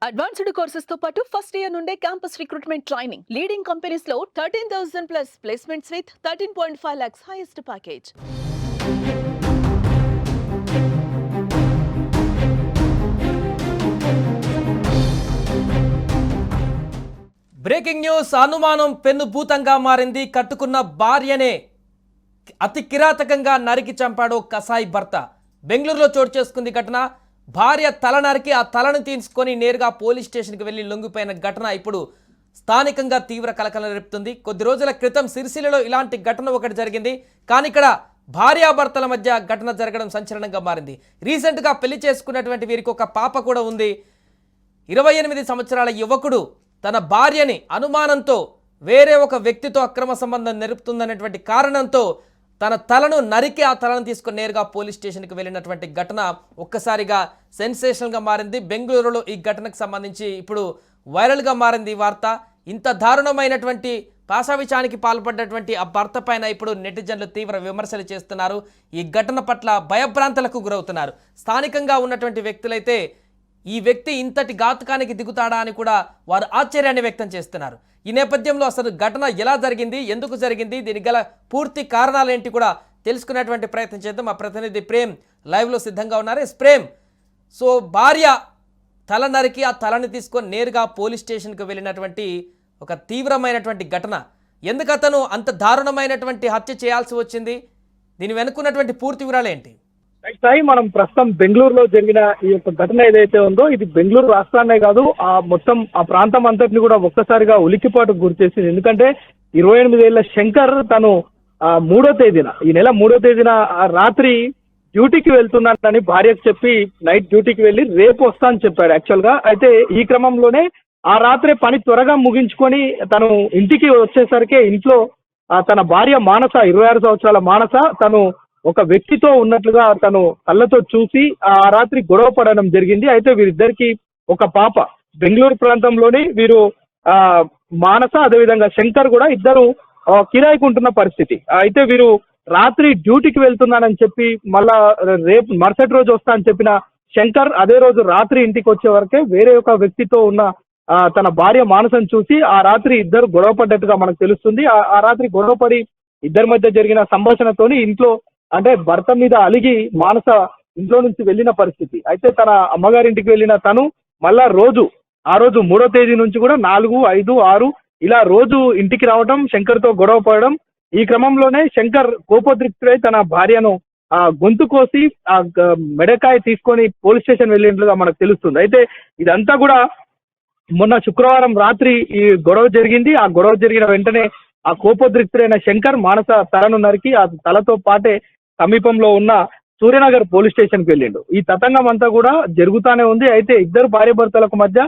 Advanced courses తో పాటు first year నుండే campus recruitment training leading companies లో 13,000 plus placements with 13.5 lakhs highest package. Breaking news. అనుమానం పెన్నుభూతంగా మారింది. కట్టుకున్న భార్యనే అతి కిరాతకంగా నరికి చంపాడు కసాయి భర్త. బెంగళూరులో చోటు చేసుకుంది ఘటన. భార్య తల నరికి ఆ తలను తీసుకొని నేరుగా పోలీస్ స్టేషన్కి వెళ్లి లొంగిపోయిన ఘటన ఇప్పుడు స్థానికంగా తీవ్ర కలకలం రేపుతుంది. కొద్ది రోజుల క్రితం సిరిసిల్లలో ఇలాంటి ఘటన ఒకటి జరిగింది. కానీ ఇక్కడ భార్యాభర్తల మధ్య ఘటన జరగడం సంచలనంగా మారింది. రీసెంట్గా పెళ్లి చేసుకున్నటువంటి వీరికి ఒక పాప కూడా ఉంది. 28 సంవత్సరాల యువకుడు తన భార్యని అనుమానంతో వేరే ఒక వ్యక్తితో అక్రమ సంబంధం నెరుపుతుందనేటువంటి కారణంతో తన తలను నరికి ఆ తలను తీసుకుని నేరుగా పోలీస్ స్టేషన్కి వెళ్ళినటువంటి ఘటన ఒక్కసారిగా సెన్సేషనల్గా మారింది. బెంగళూరులో ఈ ఘటనకు సంబంధించి ఇప్పుడు వైరల్గా మారింది ఈ వార్త. ఇంత దారుణమైనటువంటి పాశావిషానికి పాల్పడ్డటువంటి ఆ భర్త పైన ఇప్పుడు నెటిజన్లు తీవ్ర విమర్శలు చేస్తున్నారు. ఈ ఘటన పట్ల భయభ్రాంతులకు గురవుతున్నారు. స్థానికంగా ఉన్నటువంటి వ్యక్తులైతే ఈ వ్యక్తి ఇంతటి ఘాతుకానికి దిగుతాడా అని కూడా వారు ఆశ్చర్యాన్ని వ్యక్తం చేస్తున్నారు. ఈ నేపథ్యంలో అసలు ఘటన ఎలా జరిగింది, ఎందుకు జరిగింది, దీనికి గల పూర్తి కారణాలేంటి కూడా తెలుసుకునేటువంటి ప్రయత్నం చేద్దాం. మా ప్రతినిధి ప్రేమ్ లైవ్లో సిద్ధంగా ఉన్నారు. ప్రేమ్, సో భార్య తల నరికి ఆ తలని తీసుకొని నేరుగా పోలీస్ స్టేషన్కి వెళ్ళినటువంటి ఒక తీవ్రమైనటువంటి ఘటన. ఎందుకు అతను అంత దారుణమైనటువంటి హత్య చేయాల్సి వచ్చింది? దీని వెనుకున్నటువంటి పూర్తి వివరాలు ఏంటి? సాయి, మనం ప్రస్తుతం బెంగళూరులో జరిగిన ఈ యొక్క ఘటన ఏదైతే ఉందో ఇది బెంగళూరు రాష్ట్రాన్నే కాదు ఆ మొత్తం ఆ ప్రాంతం అంతటిని కూడా ఒక్కసారిగా ఉలిక్కిపాటుకు గురి చేసింది. ఎందుకంటే 28 ఏళ్ల శంకర్ తను 3వ తేదీన ఈ నెల 3వ తేదీన రాత్రి డ్యూటీకి వెళ్తున్నాడని భార్యకు చెప్పి నైట్ డ్యూటీకి వెళ్ళి రేపు వస్తా అని చెప్పాడు యాక్చువల్ గా. అయితే ఈ క్రమంలోనే ఆ రాత్రే పని త్వరగా ముగించుకొని తను ఇంటికి వచ్చేసరికి ఇంట్లో తన భార్య మానస 26 సంవత్సరాల మానస తను ఒక వ్యక్తితో ఉన్నట్లుగా తను కళ్ళతో చూసి ఆ రాత్రి గొడవ పడడం జరిగింది. అయితే వీరిద్దరికి ఒక పాప. బెంగళూరు ప్రాంతంలోని వీరు మానస అదేవిధంగా శంకర్ కూడా ఇద్దరు కిరాయికుంటున్న పరిస్థితి. అయితే వీరు రాత్రి డ్యూటీకి వెళ్తున్నానని చెప్పి మళ్ళా రేపు మరుసటి రోజు వస్తా అని చెప్పిన శంకర్ అదే రోజు రాత్రి ఇంటికి వచ్చే వరకే వేరే ఒక వ్యక్తితో ఉన్న తన భార్య మానసను చూసి ఆ రాత్రి ఇద్దరు గొడవ పడ్డట్టుగా మనకు తెలుస్తుంది. ఆ రాత్రి గొడవపడి ఇద్దరి మధ్య జరిగిన సంభాషణతోని ఇంట్లో అంటే భర్త మీద అలిగి మానస ఇంట్లో నుంచి వెళ్ళిన పరిస్థితి. అయితే తన అమ్మగారింటికి వెళ్ళిన తను మళ్ళా ఆ రోజు 3వ తేదీ నుంచి కూడా 4, 5, 6 ఇలా రోజు ఇంటికి రావడం, శంకర్తో గొడవ పడడం. ఈ క్రమంలోనే శంకర్ కోపోద్రిక్తుడై తన భార్యను గొంతు కోసి మెడకాయ తీసుకొని పోలీస్ స్టేషన్ వెళ్ళినట్లుగా మనకు తెలుస్తుంది. అయితే ఇదంతా కూడా మొన్న శుక్రవారం రాత్రి ఈ గొడవ జరిగింది. ఆ గొడవ జరిగిన వెంటనే ఆ కోపోద్రిక్తుడైన శంకర్ మానస తలను నరికి ఆ తలతో పాటే సమీపంలో ఉన్న సూర్యనగర్ పోలీస్ స్టేషన్కి వెళ్ళిండు. ఈ తతంగం అంతా కూడా జరుగుతానే ఉంది. అయితే ఇద్దరు భార్యాభర్తలకు మధ్య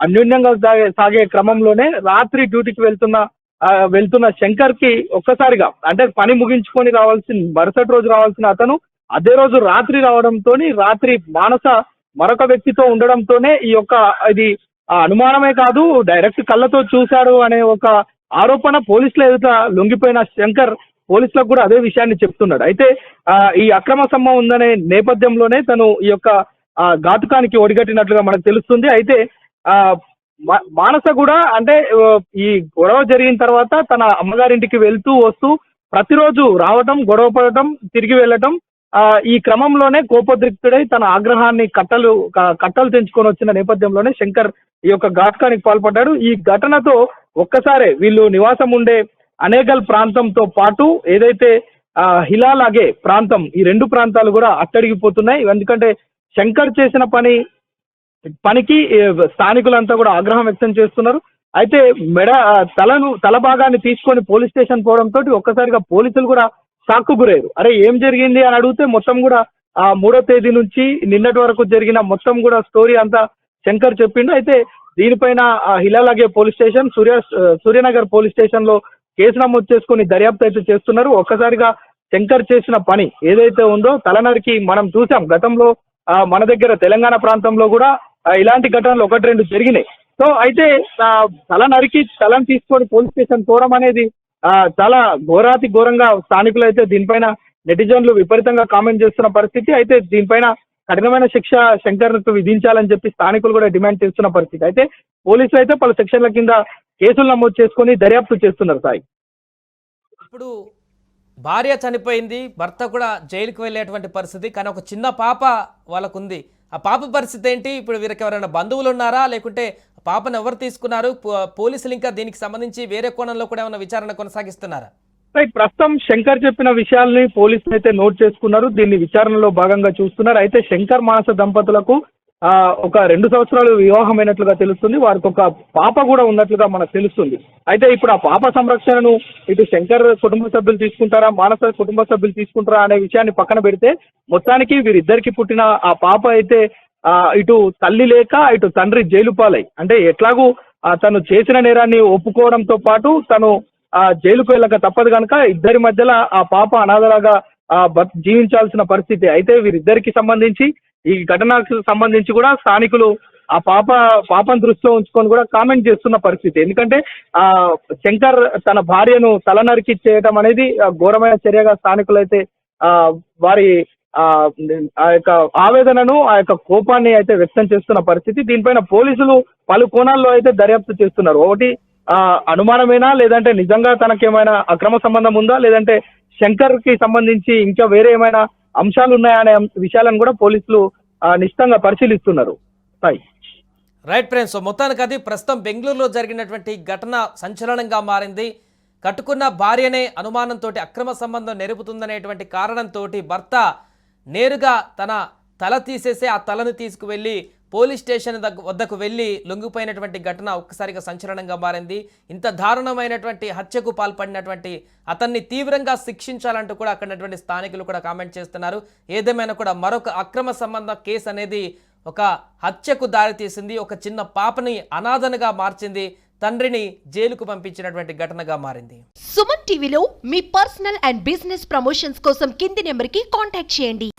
అన్యోన్యంగా సాగే క్రమంలోనే రాత్రి డ్యూటీకి వెళ్తున్న శంకర్ కి ఒక్కసారిగా అంటే పని ముగించుకొని మరుసటి రోజు రావాల్సిన అతను అదే రోజు రాత్రి రావడంతో రాత్రి మానస మరొక వ్యక్తితో ఉండడంతోనే ఈ యొక్క ఇది అనుమానమే కాదు డైరెక్ట్ కళ్ళతో చూశాడు అనే ఒక ఆరోపణ పోలీసుల ఎదుట లొంగిపోయిన శంకర్ పోలీసులకు కూడా అదే విషయాన్ని చెప్తున్నాడు. అయితే ఈ అక్రమ సంభవం ఉందనే నేపథ్యంలోనే తను ఈ యొక్క ఘాతుకానికి ఒడిగట్టినట్లుగా మనకు తెలుస్తుంది. అయితే మానస కూడా అంటే ఈ గొడవ జరిగిన తర్వాత తన అమ్మగారింటికి వెళ్తూ వస్తూ ప్రతిరోజు రావటం, గొడవ పడటం, తిరిగి వెళ్ళటం. ఈ క్రమంలోనే కోపోద్రిక్తుడై తన ఆగ్రహాన్ని కట్టలు తెంచుకొని వచ్చిన నేపథ్యంలోనే శంకర్ ఈ యొక్క ఘాతుకానికి పాల్పడ్డాడు. ఈ ఘటనతో ఒక్కసారే వీళ్ళు నివాసం ఉండే అనేగల్ ప్రాంతంతో పాటు ఏదైతే హిలాలాగే ప్రాంతం ఈ 2 ప్రాంతాలు కూడా అట్టడిగిపోతున్నాయి. ఎందుకంటే శంకర్ చేసిన పనికి స్థానికులంతా కూడా ఆగ్రహం వ్యక్తం చేస్తున్నారు. అయితే తల భాగాన్ని తీసుకొని పోలీస్ స్టేషన్ పోవడంతో ఒక్కసారిగా పోలీసులు కూడా షాక్కు గురయ్యారు. అరే ఏం జరిగింది అని అడిగితే మొత్తం కూడా 3వ తేదీ నుంచి నిన్నటి వరకు జరిగిన మొత్తం కూడా స్టోరీ అంతా శంకర్ చెప్పిండు. అయితే దీనిపైన హిలాలాగే police station, Suryanagar police station లో కేసు నమోదు చేసుకుని దర్యాప్తు అయితే చేస్తున్నారు. ఒక్కసారిగా శంకర్ చేసిన పని ఏదైతే ఉందో తలనరికి మనం చూసాం గతంలో మన దగ్గర తెలంగాణ ప్రాంతంలో కూడా ఇలాంటి ఘటనలు 1-2 జరిగినాయి. సో అయితే తల నరికి తలను తీసుకొని పోలీస్ స్టేషన్ పోవడం అనేది చాలా ఘోరాతి ఘోరంగా స్థానికులు అయితే దీనిపైన నెటిజన్లు విపరీతంగా కామెంట్ చేస్తున్న పరిస్థితి. అయితే దీనిపైన కఠినమైన శిక్ష శంకర్కు విధించాలని చెప్పి స్థానికులు కూడా డిమాండ్ చేస్తున్న పరిస్థితి. అయితే పోలీసులు అయితే పలు సెక్షన్ల కింద కేసులు నమోదు చేసుకొని దర్యాప్తు చేస్తున్నారు సాయి. ఇప్పుడు భార్య చనిపోయింది, భర్త కూడా జైలుకు వెళ్ళేటువంటి పరిస్థితి, కానీ ఒక చిన్న పాప వాళ్ళకుంది. ఆ పాప పరిస్థితి ఏంటి? ఇప్పుడు వీరికి ఎవరైనా బంధువులు ఉన్నారా, లేకుంటే పాపను ఎవరు తీసుకున్నారు? పోలీసులు ఇంకా దీనికి సంబంధించి వేరే కోణంలో కూడా ఏమైనా విచారణ కొనసాగిస్తున్నారా? రైట్, ప్రస్తుతం శంకర్ చెప్పిన విషయాల్ని పోలీసులు అయితే నోట్ చేసుకున్నారు. దీన్ని విచారణలో భాగంగా చూస్తున్నారు. అయితే శంకర్ మానస దంపతులకు ఒక 2 సంవత్సరాలు వివాహమైనట్లుగా తెలుస్తుంది. వారికి ఒక పాప కూడా ఉన్నట్లుగా మనకు తెలుస్తుంది. అయితే ఇప్పుడు ఆ పాప సంరక్షణను ఇటు శంకర్ కుటుంబ సభ్యులు తీసుకుంటారా, మానస కుటుంబ సభ్యులు తీసుకుంటారా అనే విషయాన్ని పక్కన పెడితే మొత్తానికి వీరిద్దరికి పుట్టిన ఆ పాప అయితే ఇటు తల్లి లేక ఇటు తండ్రి జైలు పాలై, అంటే ఎట్లాగూ తను చేసిన నేరాన్ని ఒప్పుకోవడంతో పాటు తను జైలుకు వెళ్ళక తప్పదు కనుక ఇద్దరి మధ్యలో ఆ పాప అనాథలాగా జీవించాల్సిన పరిస్థితి. అయితే వీరిద్దరికి సంబంధించి ఈ ఘటనకు సంబంధించి కూడా స్థానికులు ఆ పాపను దృష్టిలో ఉంచుకొని కూడా కామెంట్ చేస్తున్న పరిస్థితి. ఎందుకంటే శంకర్ తన భార్యను తలనరికి చేయడం అనేది ఘోరమైన చర్యగా స్థానికులు అయితే వారి ఆ యొక్క ఆవేదనను, ఆ యొక్క కోపాన్ని అయితే వ్యక్తం చేస్తున్న పరిస్థితి. దీనిపైన పోలీసులు పలు కోణాల్లో అయితే దర్యాప్తు చేస్తున్నారు. ఒకటి అనుమానమేనా, లేదంటే నిజంగా తనకేమైనా అక్రమ సంబంధం ఉందా, లేదంటే శంకర్ కి సంబంధించి ఇంకా వేరే ఏమైనా అంశాలు ఉన్నాయా అనే విషయాలను కూడా పోలీసులు నిశ్చితంగా పరిశీలిస్తున్నారు. రైట్ ఫ్రెండ్స్, సో మొత్తానికి అది ప్రస్తుతం బెంగళూరులో జరిగినటువంటి ఘటన సంచలనంగా మారింది. కట్టుకున్న భార్యనే అనుమానంతో అక్రమ సంబంధం నెరుపుతుందనేటువంటి కారణంతో భర్త నేరుగా తన తల తీసేసి ఆ తలను తీసుకువెళ్ళి పోలీస్ స్టేషన్ వద్దకు వెళ్ళి లొంగిపోయినటువంటి ఘటన ఒక్కసారిగా సంచలనంగా మారింది. ఇంత దారుణమైనటువంటి హత్యకు పాల్పడినటువంటి అతన్ని తీవ్రంగా శిక్షించాలంటూ కూడా అక్కడటువంటి స్థానికులు కూడా కామెంట్ చేస్తున్నారు. ఏదేమైనా కూడా మరొక అక్రమ సంబంధ కేసు అనేది ఒక హత్యకు దారితీసింది, ఒక చిన్న పాపని అనాథనగా మార్చింది, తండ్రిని జైలుకు పంపించినటువంటి ఘటనగా మారింది. సుమన్ టీవీలో మీ పర్సనల్ అండ్ బిజినెస్ ప్రమోషన్స్ కోసం కింది నెంబర్కి కాంటాక్ట్ చేయండి.